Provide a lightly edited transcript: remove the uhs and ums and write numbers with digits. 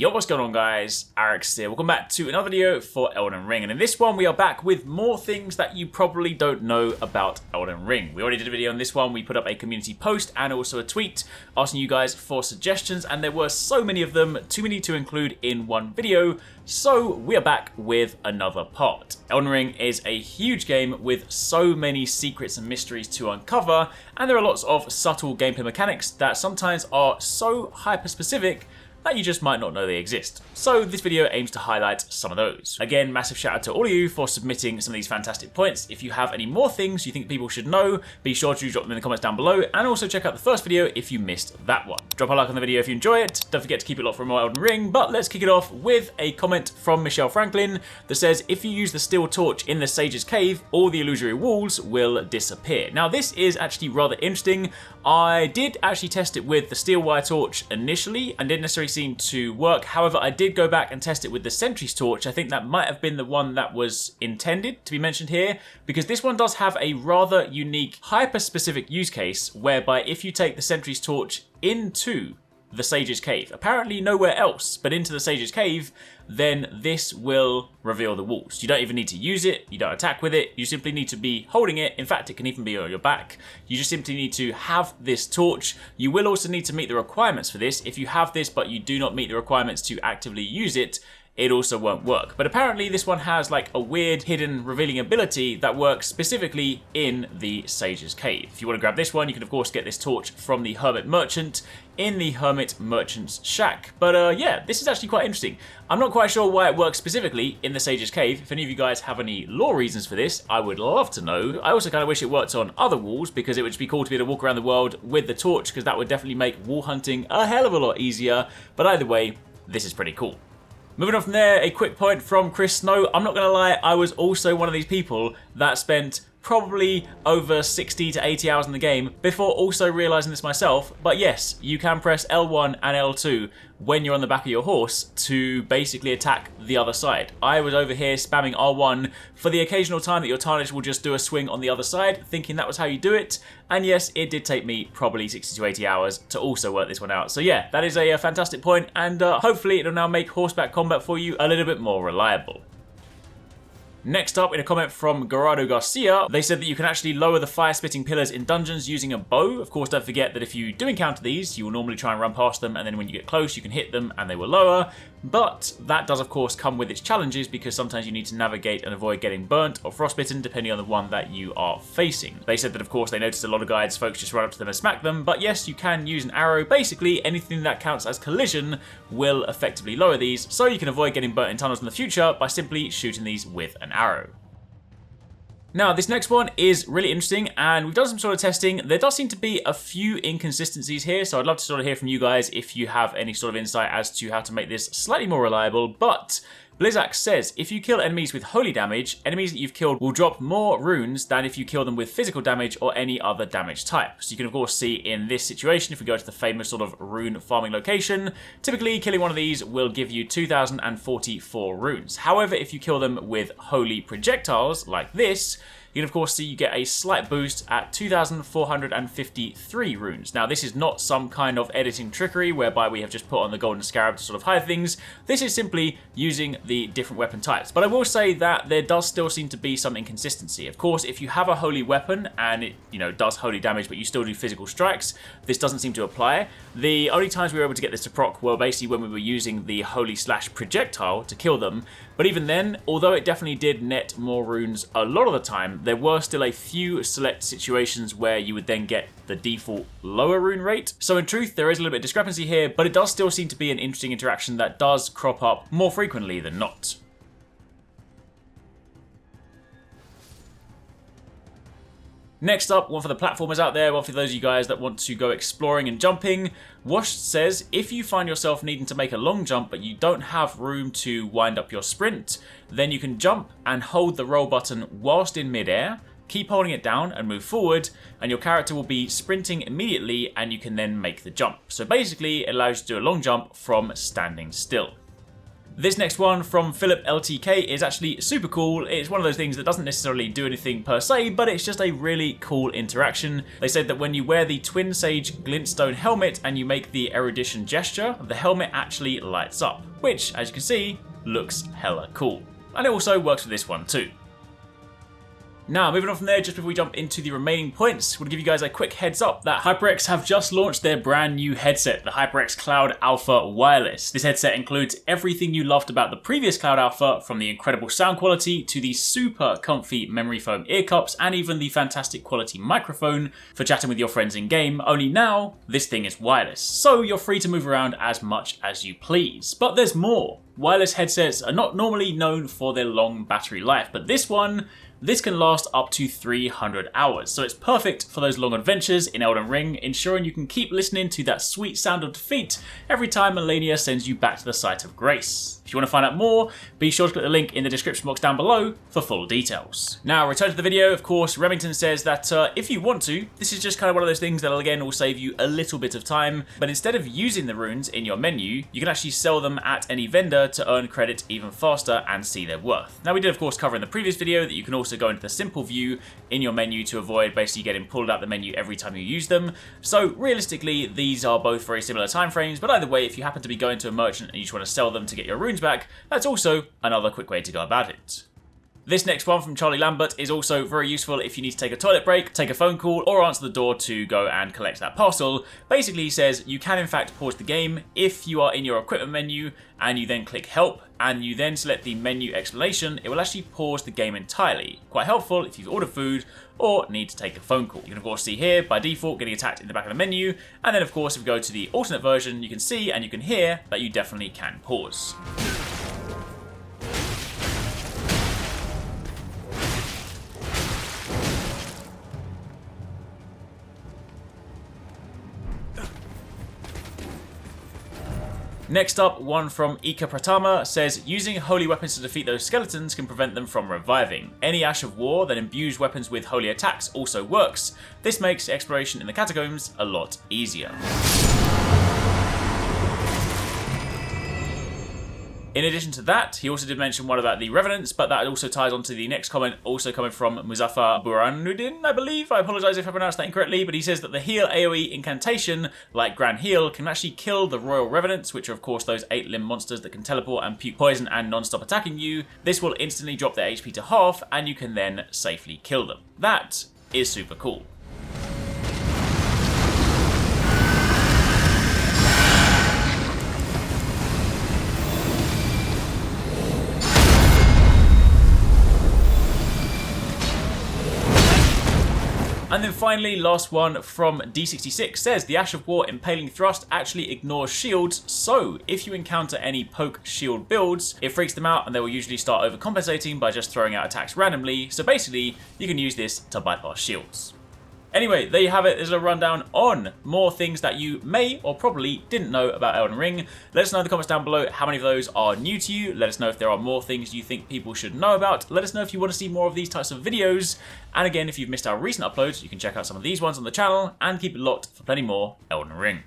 Yo, what's going on guys? HyperX here. Welcome back to another video for Elden Ring, and in this one we are back with more things that you probably don't know about Elden Ring. We already did a video on this one. We put up a community post and also a tweet asking you guys for suggestions, and there were so many of them, too many to include in one video, so we are back with another part. Elden Ring is a huge game with so many secrets and mysteries to uncover, and there are lots of subtle gameplay mechanics that sometimes are so hyper-specific that you just might not know they exist. So this video aims to highlight some of those. Again, massive shout out to all of you for submitting some of these fantastic points. If you have any more things you think people should know, be sure to drop them in the comments down below, and also check out the first video if you missed that one. Drop a like on the video if you enjoy it. Don't forget to keep it locked for more Elden Ring, but let's kick it off with a comment from Michelle Franklin that says, if you use the steel torch in the Sage's Cave, all the illusory walls will disappear. Now this is actually rather interesting. I did actually test it with the steel wire torch initially and didn't necessarily seem to work. However, I did go back and test it with the Sentry's torch. I think that might have been the one that was intended to be mentioned here, because this one does have a rather unique hyper-specific use case whereby if you take the Sentry's torch into the Sage's Cave, apparently nowhere else but into the Sage's Cave, then this will reveal the walls. You don't even need to use it, you don't attack with it, you simply need to be holding it. In fact, it can even be on your back. You just simply need to have this torch. You will also need to meet the requirements for this. If you have this but you do not meet the requirements to actively use it, it also won't work. But apparently this one has like a weird hidden revealing ability that works specifically in the Sage's Cave. If you want to grab this one, you can of course get this torch from the Hermit Merchant in the Hermit Merchant's shack. But yeah, this is actually quite interesting. I'm not quite sure why it works specifically in the Sage's Cave. If any of you guys have any lore reasons for this, I would love to know. I also kind of wish it worked on other walls, because it would just be cool to be able to walk around the world with the torch, because that would definitely make wall hunting a hell of a lot easier. But either way, this is pretty cool. Moving on from there, a quick point from Chris Snow. I'm not going to lie, I was also one of these people that spent probably over 60 to 80 hours in the game before also realizing this myself. But yes, you can press L1 and L2 when you're on the back of your horse to basically attack the other side. I was over here spamming R1 for the occasional time that your Tarnish will just do a swing on the other side, thinking that was how you do it. And yes, it did take me probably 60 to 80 hours to also work this one out. So yeah, that is a fantastic point, and hopefully it'll now make Horseback Combat for you a little bit more reliable. Next up, in a comment from Gerardo Garcia, they said that you can actually lower the fire-spitting pillars in dungeons using a bow. Of course, don't forget that if you do encounter these, you will normally try and run past them, and then when you get close, you can hit them and they will lower. But that does, of course, come with its challenges, because sometimes you need to navigate and avoid getting burnt or frostbitten, depending on the one that you are facing. They said that, of course, they noticed a lot of guides, folks just run up to them and smack them. But yes, you can use an arrow. Basically, anything that counts as collision will effectively lower these, so you can avoid getting burnt in tunnels in the future by simply shooting these with an arrow. Now, this next one is really interesting, and we've done some sort of testing. There does seem to be a few inconsistencies here, so I'd love to sort of hear from you guys if you have any sort of insight as to how to make this slightly more reliable. But Blizzak says, if you kill enemies with holy damage, enemies that you've killed will drop more runes than if you kill them with physical damage or any other damage type. So you can of course see in this situation, if we go to the famous sort of rune farming location, typically killing one of these will give you 2,044 runes. However, if you kill them with holy projectiles like this, you can of course see you get a slight boost at 2,453 runes. Now this is not some kind of editing trickery whereby we have just put on the golden scarab to sort of hide things. This is simply using the different weapon types. But I will say that there does still seem to be some inconsistency. Of course, if you have a holy weapon and it, does holy damage, but you still do physical strikes, this doesn't seem to apply. The only times we were able to get this to proc were basically when we were using the holy slash projectile to kill them. But even then, although it definitely did net more runes a lot of the time, there were still a few select situations where you would then get the default lower rune rate. So in truth, there is a little bit of discrepancy here, but it does still seem to be an interesting interaction that does crop up more frequently than not. Next up, one for the platformers out there, one for those of you guys that want to go exploring and jumping. Wash says, if you find yourself needing to make a long jump but you don't have room to wind up your sprint, then you can jump and hold the roll button whilst in midair, keep holding it down and move forward, and your character will be sprinting immediately and you can then make the jump. So basically, it allows you to do a long jump from standing still. This next one from Philip LTK is actually super cool. It's one of those things that doesn't necessarily do anything per se, but it's just a really cool interaction. They said that when you wear the Twin Sage Glintstone helmet and you make the erudition gesture, the helmet actually lights up, which, as you can see, looks hella cool. And it also works with this one too. Now, moving on from there, just before we jump into the remaining points, we'll give you guys a quick heads up that HyperX have just launched their brand new headset, the HyperX Cloud Alpha Wireless. This headset includes everything you loved about the previous Cloud Alpha, from the incredible sound quality to the super comfy memory foam ear cups and even the fantastic quality microphone for chatting with your friends in game, only now this thing is wireless, so you're free to move around as much as you please. But there's more. Wireless headsets are not normally known for their long battery life, but this can last up to 300 hours, so it's perfect for those long adventures in Elden Ring, ensuring you can keep listening to that sweet sound of defeat every time Melania sends you back to the site of grace. If you want to find out more, be sure to click the link in the description box down below for full details. Now, return to the video. Of course, Remington says that if you want to, this is just kind of one of those things that again will save you a little bit of time, but instead of using the runes in your menu, you can actually sell them at any vendor to earn credit even faster and see their worth. Now, we did of course cover in the previous video that you can also go into the simple view in your menu to avoid basically getting pulled out the menu every time you use them. So realistically, these are both very similar time frames, but either way, if you happen to be going to a merchant and you just want to sell them to get your runes back, that's also another quick way to go about it. This next one from Charlie Lambert is also very useful if you need to take a toilet break, take a phone call, or answer the door to go and collect that parcel. Basically, he says you can in fact pause the game if you are in your equipment menu and you then click help and you then select the menu explanation. It will actually pause the game entirely. Quite helpful if you've ordered food or need to take a phone call. You can of course see here by default getting attacked in the back of the menu, and then of course if we go to the alternate version, you can see and you can hear that you definitely can pause. Next up, one from Ika Pratama says, using holy weapons to defeat those skeletons can prevent them from reviving. Any Ash of War that imbues weapons with holy attacks also works. This makes exploration in the catacombs a lot easier. In addition to that, he also did mention one about the Revenants, but that also ties on to the next comment, also coming from Muzaffar Buranuddin, I believe. I apologise if I pronounced that incorrectly, but he says that the heal AoE incantation, like Grand Heal, can actually kill the Royal Revenants, which are of course those 8-limb monsters that can teleport and puke poison and non-stop attacking you. This will instantly drop their HP to half, and you can then safely kill them. That is super cool. And then finally, last one from D66 says, the Ash of War Impaling Thrust actually ignores shields, so if you encounter any poke shield builds, it freaks them out and they will usually start overcompensating by just throwing out attacks randomly, so basically, you can use this to bypass shields. Anyway, there you have it. There's a rundown on more things that you may or probably didn't know about Elden Ring. Let us know in the comments down below how many of those are new to you. Let us know if there are more things you think people should know about. Let us know if you want to see more of these types of videos. And again, if you've missed our recent uploads, you can check out some of these ones on the channel and keep it locked for plenty more Elden Ring.